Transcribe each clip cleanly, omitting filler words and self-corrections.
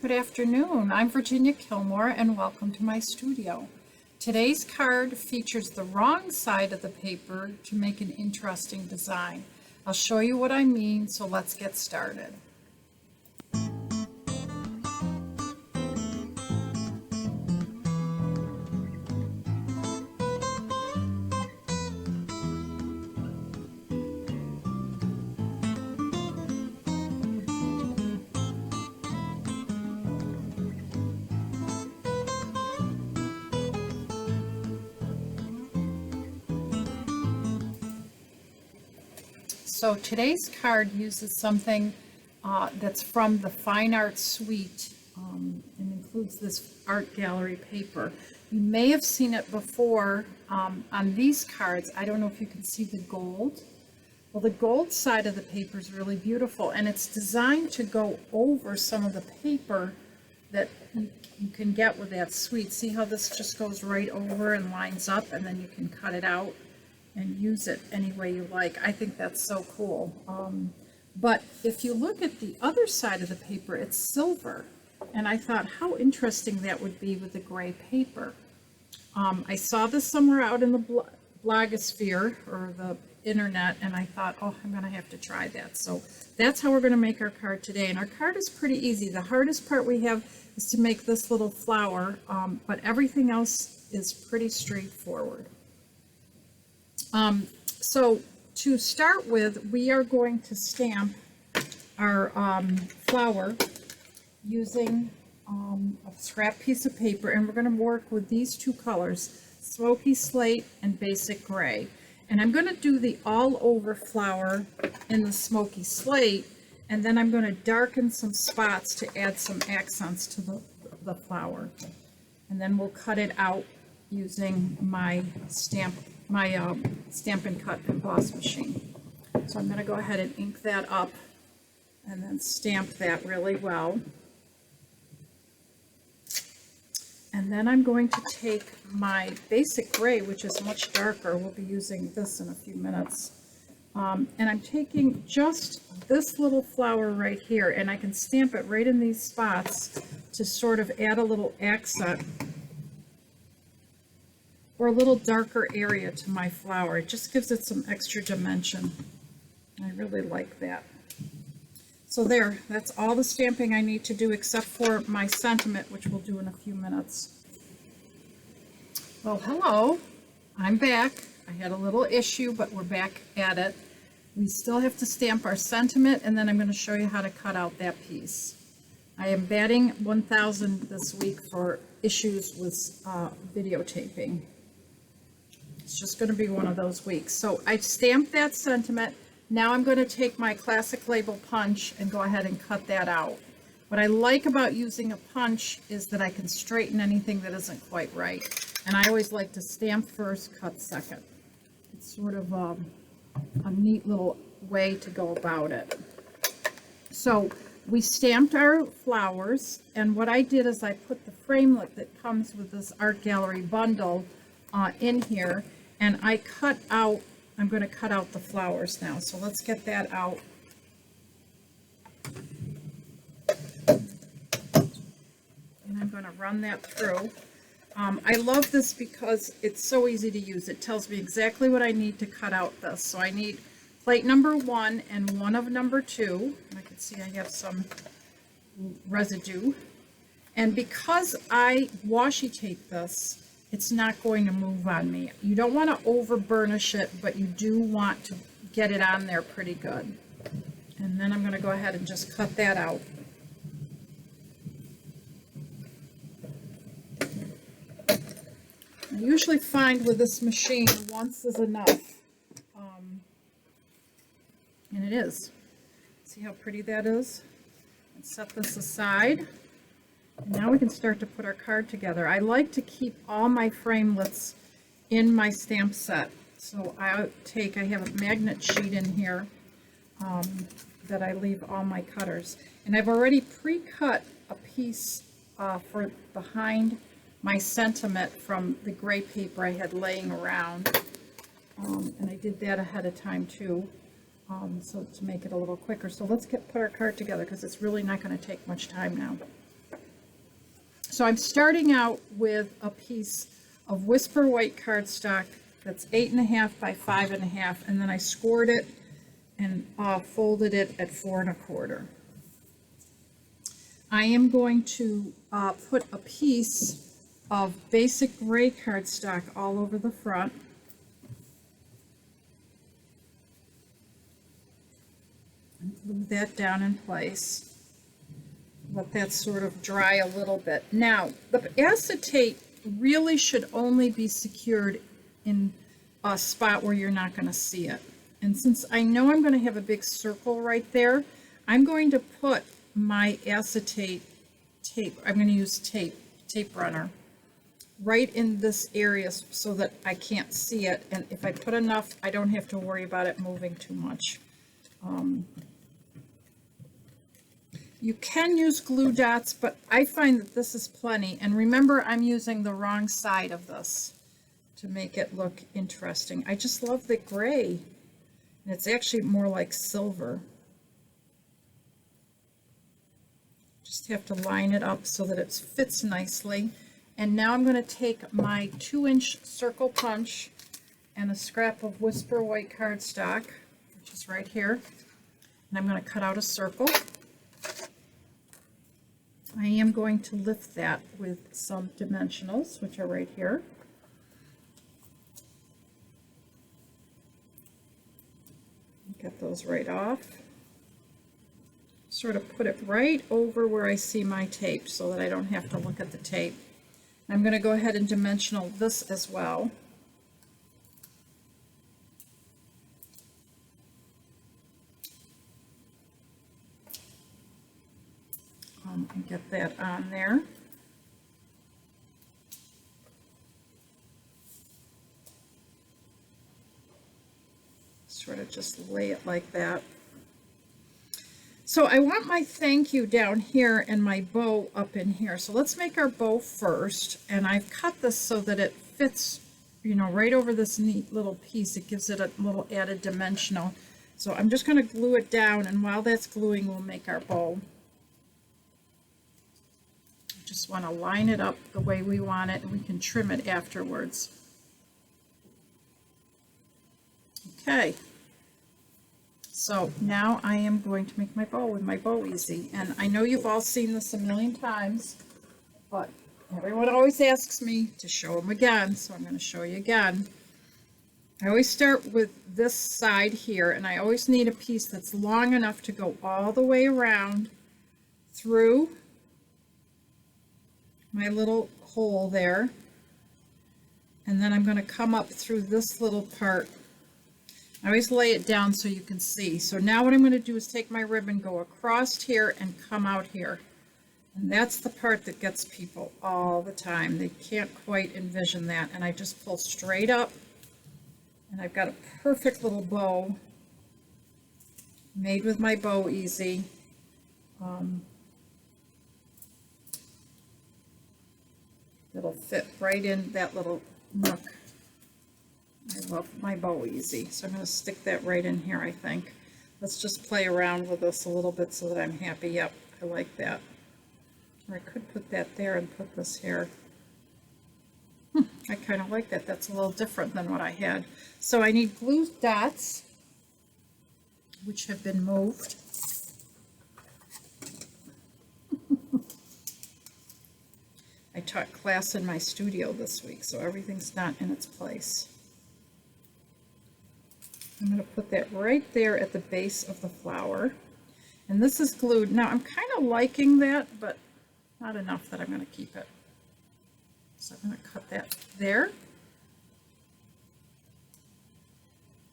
Good afternoon. I'm Virginia Killmore and welcome to my studio. Today's card features the wrong side of the paper to make an interesting design. I'll show you what I mean, so let's get started. So today's card uses something that's from the Fine Art Suite and includes this art gallery paper. You may have seen it before on these cards. I don't know if you can see the gold. Well, the gold side of the paper is really beautiful, and it's designed to go over some of the paper that you can get with that suite. See how this just goes right over and lines up, and then you can cut it out and use it any way you like. I think that's so cool. But if you look at the other side of the paper, it's silver. And I thought how interesting that would be with the gray paper. I saw this somewhere out in the blogosphere or the internet, and I thought, oh, I'm gonna have to try that. So that's how we're gonna make our card today. And our card is pretty easy. The hardest part we have is to make this little flower, but everything else is pretty straightforward. So to start with, we are going to stamp our flower using a scrap piece of paper, and we're going to work with these two colors, Smoky Slate and Basic Gray. And I'm going to do the all over flower in the Smoky Slate, and then I'm going to darken some spots to add some accents to the flower. And then we'll cut it out using my Stamp and Cut emboss machine. So I'm going to go ahead and ink that up and then stamp that really well. And then I'm going to take my Basic Gray, which is much darker. We'll be using this in a few minutes. And I'm taking just this little flower right here, and I can stamp it right in these spots to sort of add a little accent or a little darker area to my flower. It just gives it some extra dimension. I really like that. So there, that's all the stamping I need to do except for my sentiment, which we'll do in a few minutes. Well, hello, I'm back. I had a little issue, but we're back at it. We still have to stamp our sentiment, and then I'm going to show you how to cut out that piece. I am batting 1,000 this week for issues with videotaping. It's just going to be one of those weeks. So I stamped that sentiment. Now I'm going to take my classic label punch and go ahead and cut that out. What I like about using a punch is that I can straighten anything that isn't quite right. And I always like to stamp first, cut second. It's sort of a neat little way to go about it. So we stamped our flowers, and what I did is I put the framelit that comes with this art gallery bundle in here, and I cut out, I'm going to cut out the flowers now. So let's get that out. And I'm going to run that through. I love this because it's so easy to use. It tells me exactly what I need to cut out this. So I need plate number 1 and one of number 2. I can see I have some residue. And because I washi tape this, it's not going to move on me. You don't want to over burnish it, but you do want to get it on there pretty good. And then I'm going to go ahead and just cut that out. I usually find with this machine, once is enough. And it is. See how pretty that is? And set this aside. And now we can start to put our card together. I like to keep all my framelits in my stamp set. So I have a magnet sheet in here that I leave all my cutters. And I've already pre-cut a piece for behind my sentiment from the gray paper I had laying around. And I did that ahead of time too. So to make it a little quicker. So let's put our card together because it's really not going to take much time now. So I'm starting out with a piece of Whisper White cardstock that's 8.5 by 5.5, and then I scored it and folded it at 4 1/4. I am going to put a piece of basic gray cardstock all over the front. And glue that down in place. Let that sort of dry a little bit. Now, the acetate really should only be secured in a spot where you're not going to see it. And since I know I'm going to have a big circle right there, I'm going to put my acetate tape, I'm going to use tape runner, right in this area so that I can't see it. And if I put enough, I don't have to worry about it moving too much. You can use glue dots, but I find that this is plenty. And remember, I'm using the wrong side of this to make it look interesting. I just love the gray. And it's actually more like silver. Just have to line it up so that it fits nicely. And now I'm going to take my 2-inch circle punch and a scrap of Whisper White cardstock, which is right here. And I'm going to cut out a circle. I am going to lift that with some dimensionals, which are right here. Get those right off. Sort of put it right over where I see my tape so that I don't have to look at the tape. I'm going to go ahead and dimensional this as well. And get that on there. Sort of just lay it like that. So I want my thank you down here and my bow up in here. So let's make our bow first. And I've cut this so that it fits, you know, right over this neat little piece. It gives it a little added dimensional. So I'm just going to glue it down, and while that's gluing, we'll make our bow. Just want to line it up the way we want it, and we can trim it afterwards. Okay, so now I am going to make my bow with my Bow Easy, and I know you've all seen this a million times, but everyone always asks me to show them again, so I'm going to show you again. I always start with this side here, and I always need a piece that's long enough to go all the way around through my little hole there, and then I'm going to come up through this little part. I always lay it down so you can see. So now what I'm going to do is take my ribbon, go across here, and come out here. And that's the part that gets people all the time. They can't quite envision that. And I just pull straight up, and I've got a perfect little bow made with my Bow Easy. It'll fit right in that little nook. I love my Bow Easy, so I'm going to stick that right in here, I think. Let's just play around with this a little bit so that I'm happy. Yep, I like that. Or I could put that there and put this here. I kind of like that. That's a little different than what I had. So I need glue dots, which have been moved. I taught class in my studio this week, so everything's not in its place. I'm going to put that right there at the base of the flower. And this is glued. Now, I'm kind of liking that, but not enough that I'm going to keep it. So I'm going to cut that there.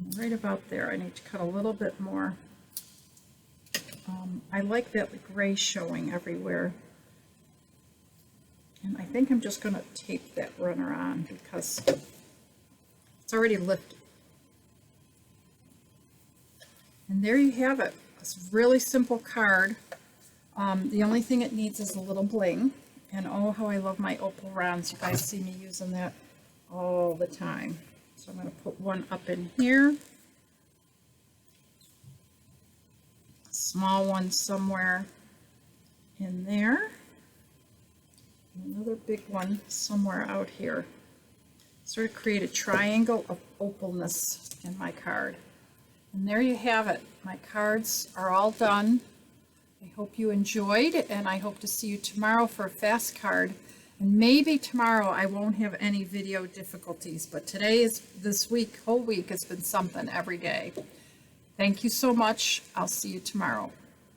And right about there. I need to cut a little bit more. I like that gray showing everywhere. And I think I'm just going to tape that runner on because it's already lifted. And there you have it. It's a really simple card. The only thing it needs is a little bling. And oh, how I love my opal rounds. You guys see me using that all the time. So I'm going to put one up in here. A small one somewhere in there. another big one somewhere out here. Sort of create a triangle of opalness in my card. And there you have it. My cards are all done. I hope you enjoyed, and I hope to see you tomorrow for a fast card. And maybe tomorrow I won't have any video difficulties, but this week, whole week has been something every day. Thank you so much. I'll see you tomorrow.